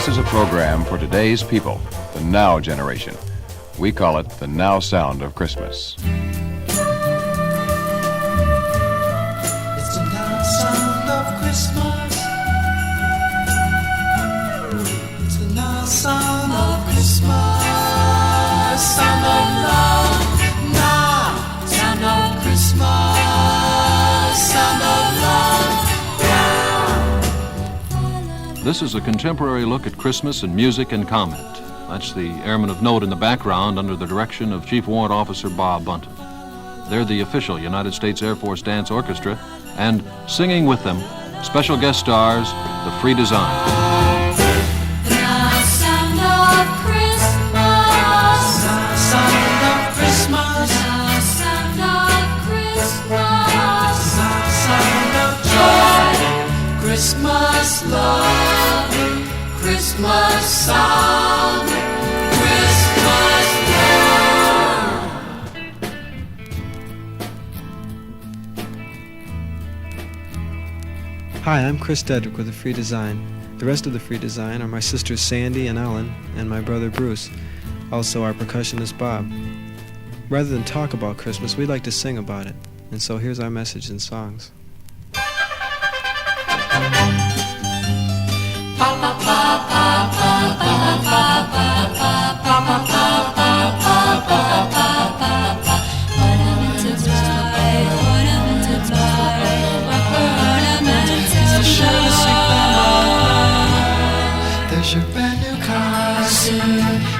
This is a program for today's people, the now generation. We call it the now sound of Christmas. It's the now sound of Christmas. It's the now sound of Christmas. Sound of love. Now sound of Christmas. Sound of love. This is a contemporary look at Christmas in music and comment. That's the Airmen of Note in the background under the direction of Chief Warrant Officer Bob Bunton. They're the official United States Air Force Dance Orchestra, and singing with them, special guest stars, the Free Design. Christmas love, Christmas song, Christmas love. Hi, I'm Chris Dedrick with the Free Design. The rest of the Free Design are my sisters Sandy and Ellen and my brother Bruce, also our percussionist Bob. Rather than talk about Christmas, we'd like to sing about it, and so here's our message in songs. There's your brand new car, sir.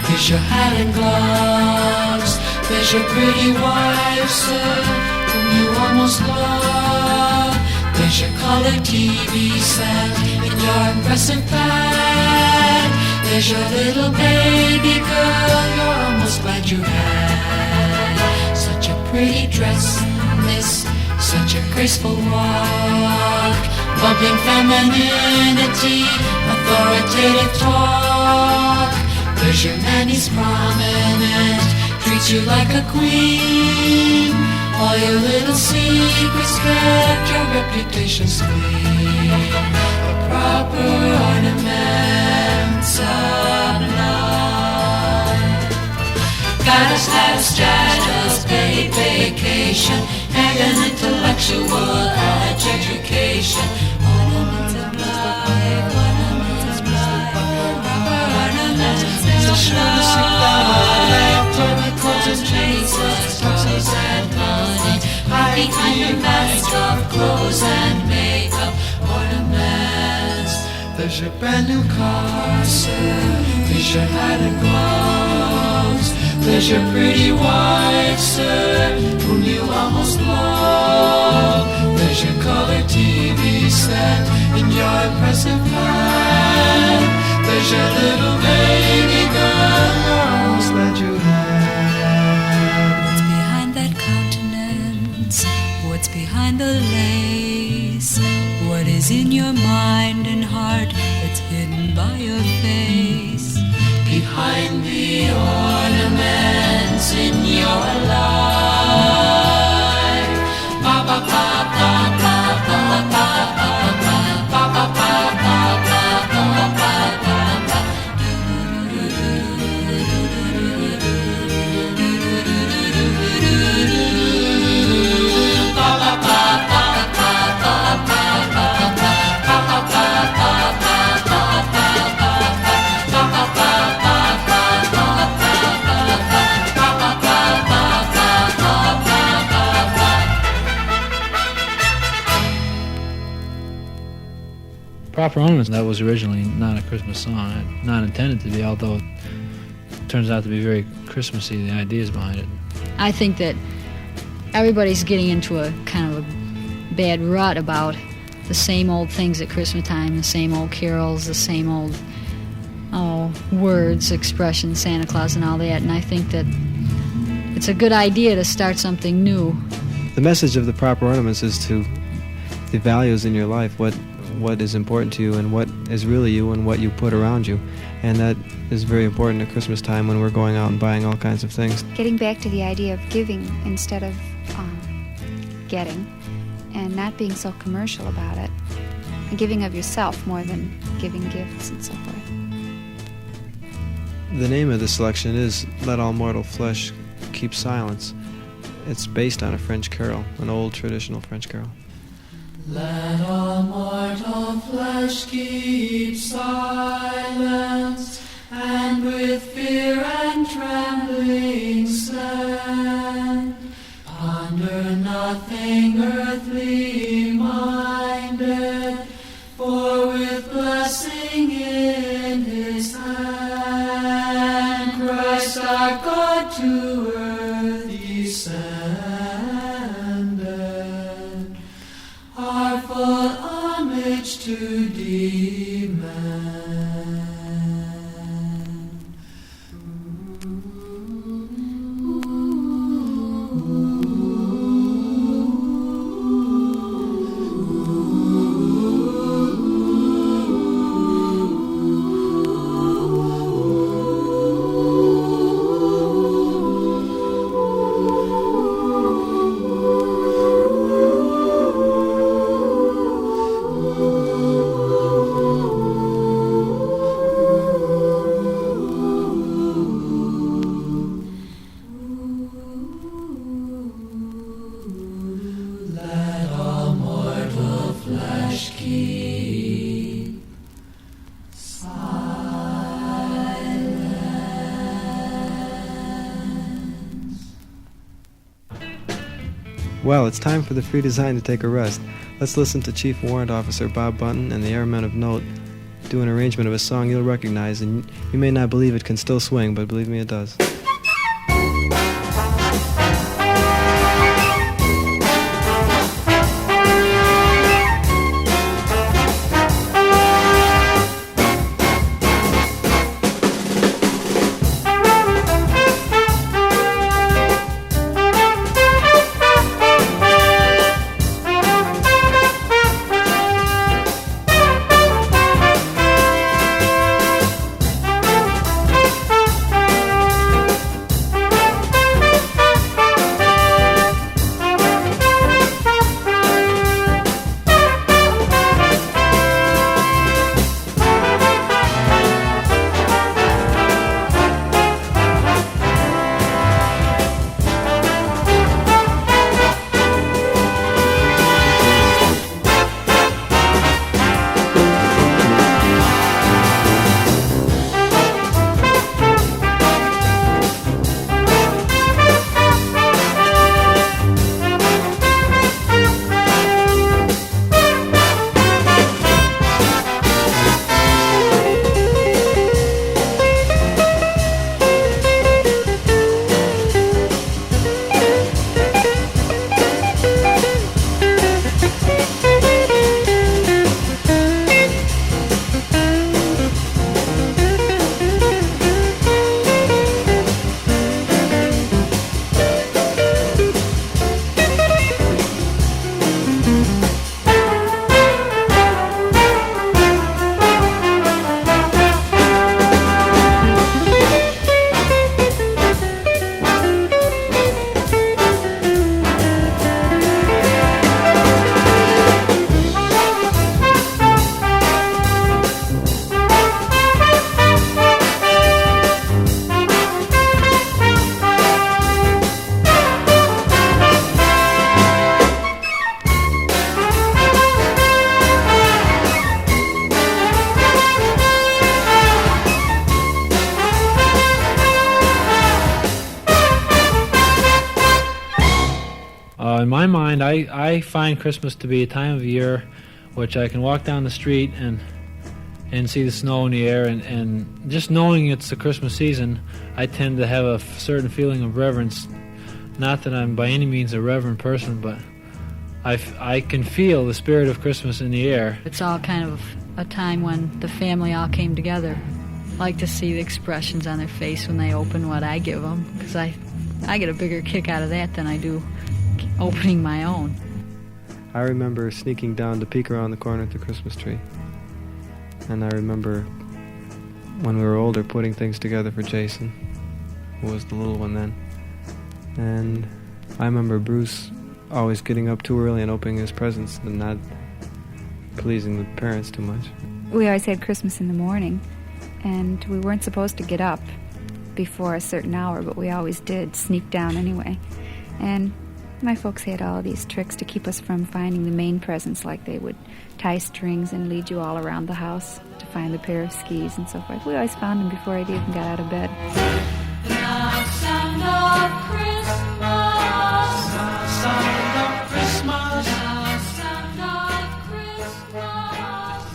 There's your hat and gloves. There's your pretty wife, sir, whom you almost love. There's your color TV set in your impressive bag. There's your little baby girl you're almost glad you had. Such a pretty dress, miss, such a graceful walk, bubbling femininity, authoritative talk. There's your nanny's prominent, treats you like a queen. All your little secrets kept, your reputation's clean. The proper ornaments of life. Got a status, status, paid vacation, and an intellectual education. Ornaments of life, ornaments of life, ornaments of life. Toilet clothes and Jesus, toys and money. Hide behind your mask of clothes and makeup, ornaments. There's your brand new car, sir. There's your hat and gloves. There's your pretty wife, sir, whom you almost love. There's your color TV set in your impressive bag. There's your little baby girl you're almost glad you had. What's behind that countenance? What's behind the lace? What is in your mind and heart that's hidden by your face? Behind the ornaments in your life. Pa pa pa pa pa pa pa pa pa pa pa pa pa pa pa. Proper Ornaments, that was originally not a Christmas song, not intended to be, although it turns out to be very Christmassy, the ideas behind it. I think that everybody's getting into a kind of a bad rut about the same old things at Christmas time, the same old carols, the same old words, expressions, Santa Claus and all that, and I think that it's a good idea to start something new. The message of the Proper Ornaments is to the values in your life, what is important to you and what is really you and what you put around you. And that is very important at Christmas time when we're going out and buying all kinds of things. Getting back to the idea of giving instead of getting, and not being so commercial about it, and giving of yourself more than giving gifts and so forth. The name of the selection is Let All Mortal Flesh Keep Silence. It's based on a French carol, an old traditional French carol. Let all mortal flesh keep silence, and with fear and trembling stand. Ponder nothing earthly minded, for with blessing in his hand, Christ our God to earth descended, our full homage to demand. Well, it's time for the Free Design to take a rest. Let's listen to Chief Warrant Officer Bob Bunton and the Airmen of Note do an arrangement of a song you'll recognize, and you may not believe it can still swing, but believe me, it does. In my mind, I find Christmas to be a time of year which I can walk down the street and see the snow in the air, and just knowing it's the Christmas season, I tend to have a certain feeling of reverence. Not that I'm by any means a reverent person, but I can feel the spirit of Christmas in the air. It's all kind of a time when the family all came together. I like to see the expressions on their face when they open what I give them, because I get a bigger kick out of that than I do opening my own. I remember sneaking down to peek around the corner at the Christmas tree. And I remember when we were older putting things together for Jason, who was the little one then. And I remember Bruce always getting up too early and opening his presents and not pleasing the parents too much. We always had Christmas in the morning, and we weren't supposed to get up before a certain hour, but we always did sneak down anyway. And my folks had all these tricks to keep us from finding the main presents, like they would tie strings and lead you all around the house to find the pair of skis and so forth. We always found them before I even got out of bed. Now sound of Christmas, now sound of Christmas, now sound of Christmas.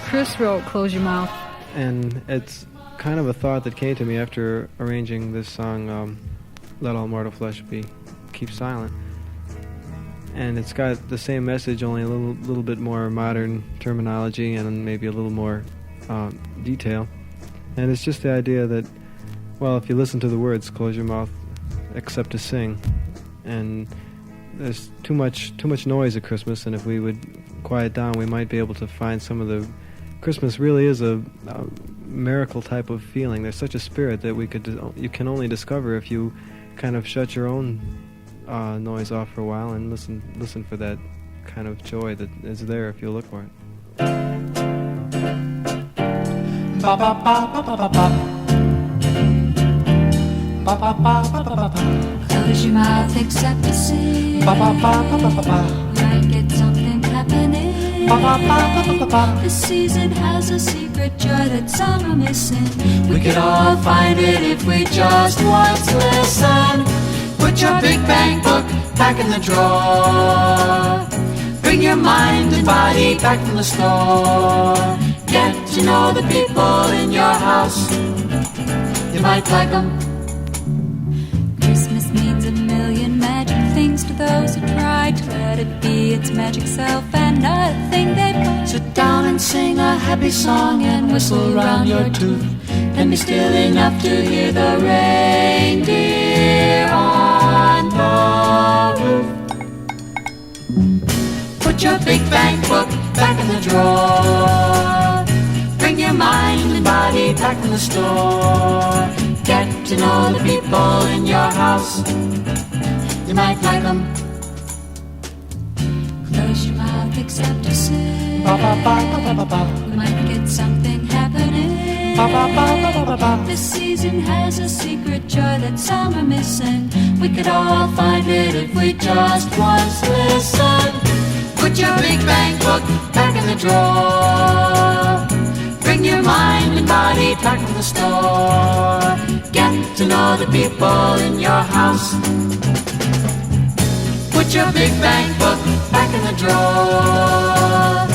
Chris wrote "Close Your Mouth." And it's kind of a thought that came to me after arranging this song, Let All Mortal Flesh Keep Silent. And it's got the same message, only a little bit more modern terminology and maybe a little more detail. And it's just the idea that, well, if you listen to the words, close your mouth except to sing. And there's too much noise at Christmas, and if we would quiet down, we might be able to find some of the... Christmas really is a miracle type of feeling. There's such a spirit that you can only discover if you kind of shut your own noise off for a while and listen for that kind of joy that is there if you look for it. Ba ba ba ba ba ba ba. Ba ba ba ba ba ba ba. Close your mouth except to sing. Ba ba ba ba ba ba ba. Might get something happening. Ba ba ba ba ba ba ba. This season has a secret joy that some are missing. We could all find it if we just once listen. Put your big bank book back in the drawer. Bring your mind and body back from the store. Get to know the people in your house. You might like them. Christmas means a million magic things to those who try to let it be its magic self and not a thing they put. Sit down and sing a happy song and whistle around your tooth. And be still enough to hear the reindeer on the roof. Put your big bank book back in the drawer. Bring your mind and body back from the store. Get to know the people in your house. You might like them. Close your mouth except to sing. Ba ba ba ba ba ba ba. We might get something happening. Ba ba ba ba ba ba ba. This season has a secret joy that some are missing. We could all find it if we just once listen. Put your big bank book back in the drawer. Bring your mind and body back from the store. Get to know the people in your house. Put your big bank book back in the drawer.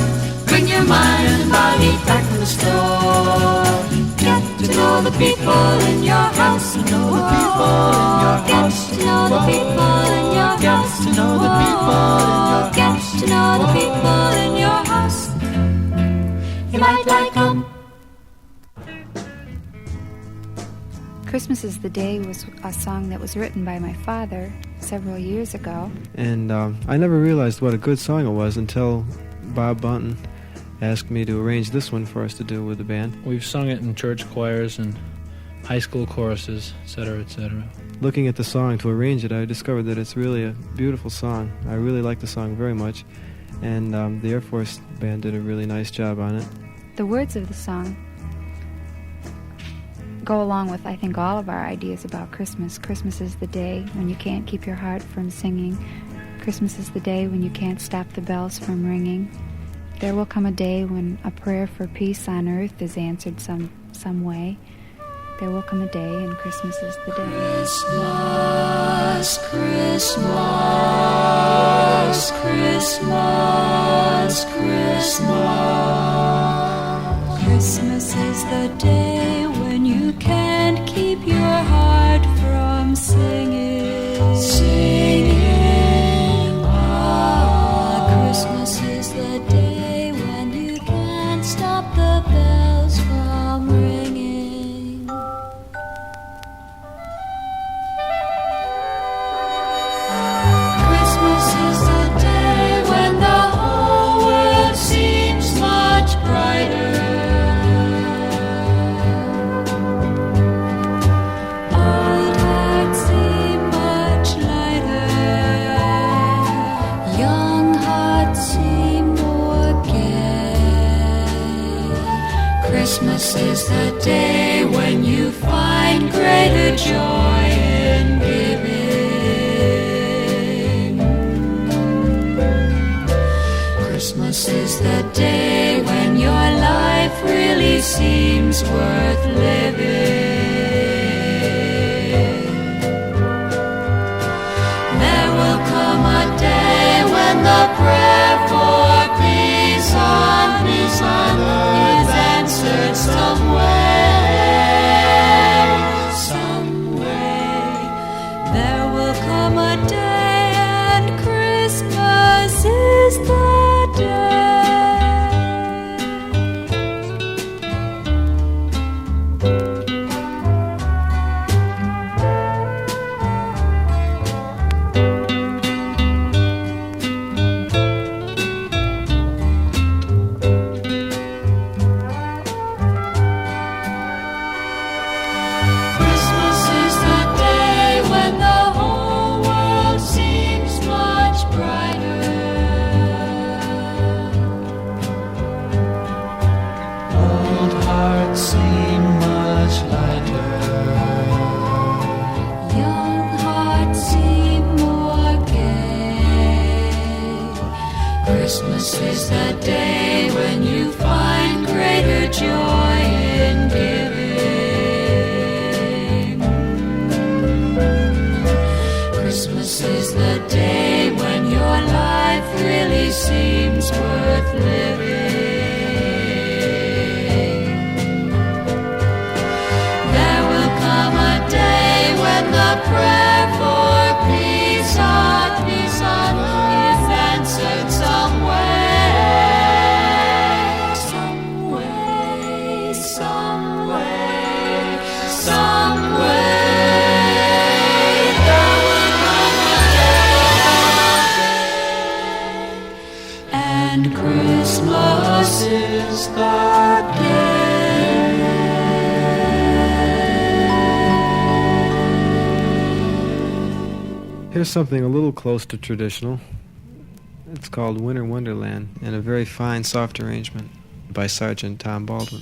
Bring your mind and body back from the store. Get to know the people in your house. Know the people in your house. Get to know the people in your house. Get to know the people in your house. Get to know the people in your house. You might like them. Christmas is the Day was a song that was written by my father several years ago. And I never realized what a good song it was until Bob Bunton asked me to arrange this one for us to do with the band. We've sung it in church choirs and high school choruses, etc., etc. Looking at the song to arrange it, I discovered that it's really a beautiful song. I really like the song very much, and the Air Force band did a really nice job on it. The words of the song go along with, I think, all of our ideas about Christmas. Christmas is the day when you can't keep your heart from singing. Christmas is the day when you can't stop the bells from ringing. There will come a day when a prayer for peace on earth is answered some way. There will come a day, and Christmas is the day. Christmas, Christmas, Christmas, Christmas. Christmas is the day when you can't keep your heart from singing. Singing. Christmas is the day when you can't stop the bells from ringing. Christmas is the day when the whole world seems much brighter. Old hearts seem much lighter. Young hearts seem more gay. Christmas is the day when you find great greater joy in giving. Christmas is the day when your life really seems worth living. There will come a day when the prayer for peace on earth is answered some way. There will come a day and Christmas is the day. Christmas is the day when you find greater joy in giving. Christmas is the day when your life really seems worth living. There will come a day when the prayer for peace on is answered some way. There will come a day, and Christmas is the day. Here's something a little close to traditional. It's called Winter Wonderland, in a very fine, soft arrangement by Sergeant Tom Baldwin.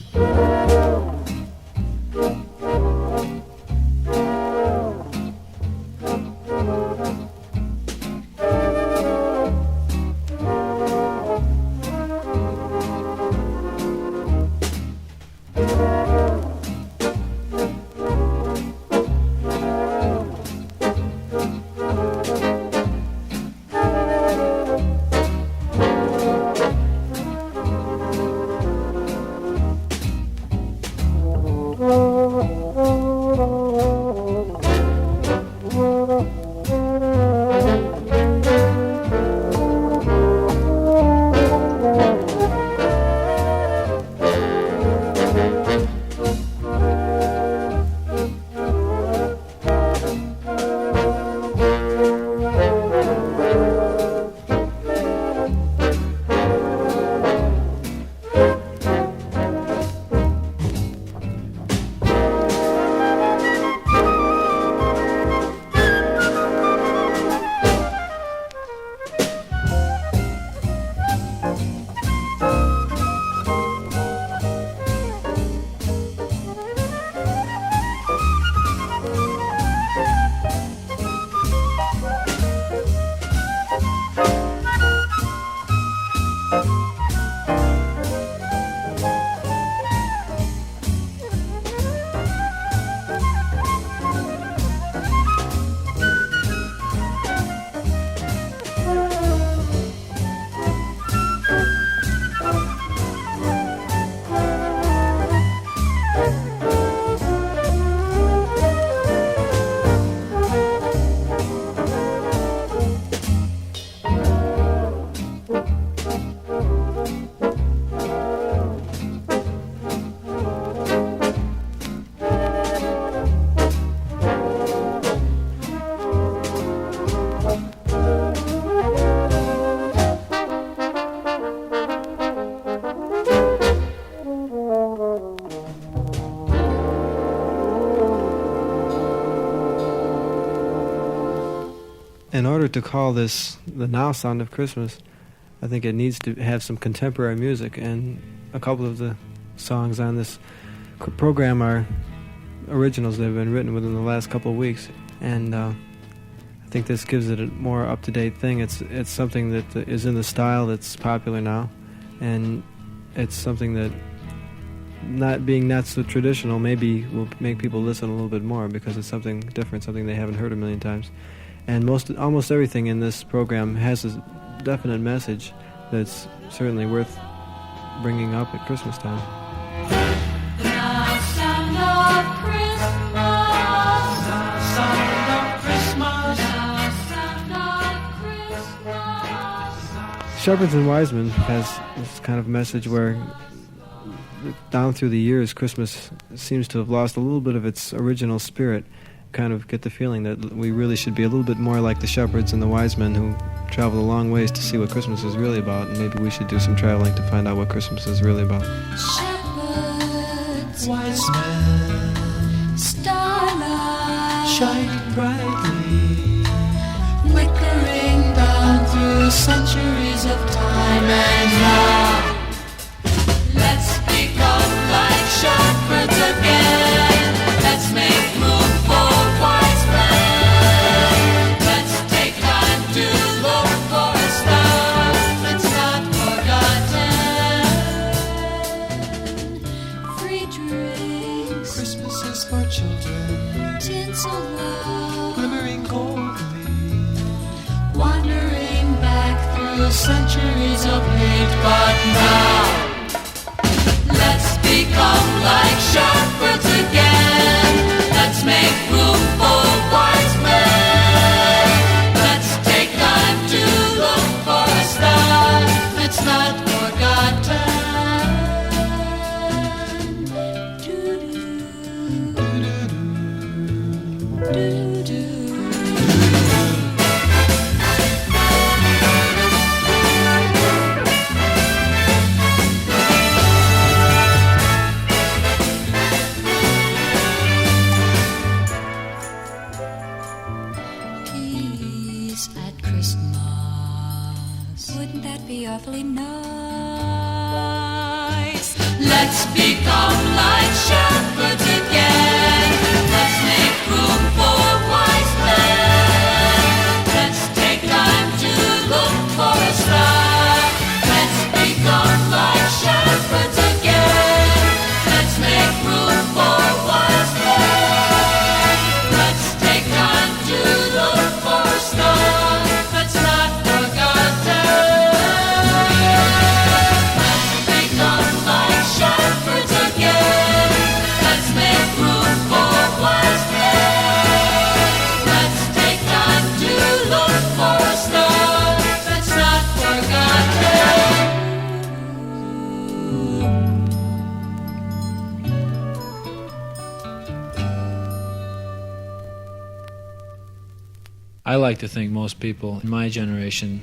In order to call this the now sound of Christmas, I think it needs to have some contemporary music, and a couple of the songs on this program are originals that have been written within the last couple of weeks, and I think this gives it a more up-to-date thing. It's something that is in the style that's popular now, and it's something that, not so traditional, maybe will make people listen a little bit more because it's something different, something they haven't heard a million times. And almost everything in this program has a definite message that's certainly worth bringing up at Christmas time. Shepherds and Wise Men has this kind of message where, down through the years, Christmas seems to have lost a little bit of its original spirit. Kind of get the feeling that we really should be a little bit more like the shepherds and the wise men who traveled a long ways to see what Christmas is really about, and maybe we should do some traveling to find out what Christmas is really about. Shepherds, wise men, starlight, shining brightly, flickering down through centuries of time, and now let's become like shepherds again. Let's make room for wise men. Let's take time to look for a star that's not forgotten. Free drinks, Christmas is for children. Tinsel love, glimmering coldly, wandering back through centuries of hate. But now let's become like shepherds again. Let's make room for wise men. Let's take time to look for a star that's not forgotten. Awfully nice. Let's become like shepherds again. Let's make room for wise men. Let's take time to look for a star. Let's become like shepherds again. Let's make room for wise men. Let's take time to look for a star that's not forgotten. Shepherds again. Let's make room for wise men. Let's take time to look for a star that's not forgotten. I like to think most people in my generation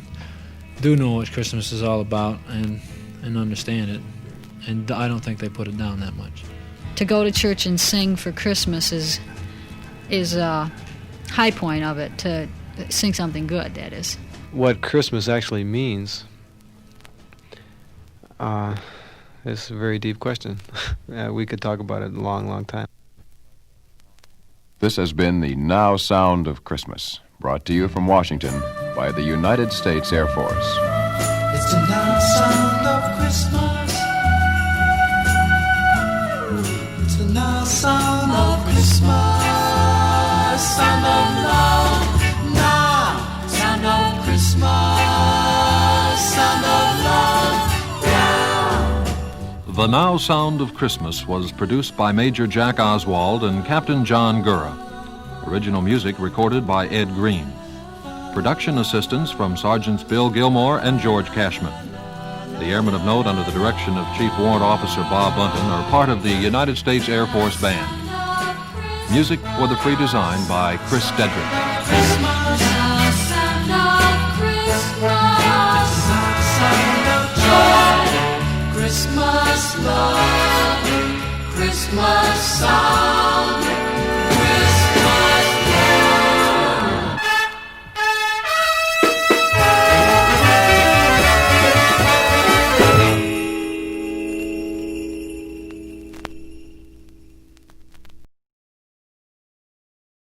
do know what Christmas is all about and understand it. And I don't think they put it down that much. To go to church and sing for Christmas is a high point of it, to sing something good, that is. What Christmas actually means is a very deep question. We could talk about it a long, long time. This has been the Now Sound of Christmas, brought to you from Washington by the United States Air Force. It's the now sound of Christmas. It's the now sound of Christmas. Sound of love. Now sound of Christmas. Sound of love. Now. The Now Sound of Christmas was produced by Major Jack Oswald and Captain John Gurra. Original music recorded by Ed Green. Production assistance from Sergeants Bill Gilmore and George Cashman. The Airmen of Note, under the direction of Chief Warrant Officer Bob Bunton, are part of the United States Air Force Band. Music for the free design by Chris Dedrick. Christmas, sound of Christmas, sound of joy, Christmas love, Christmas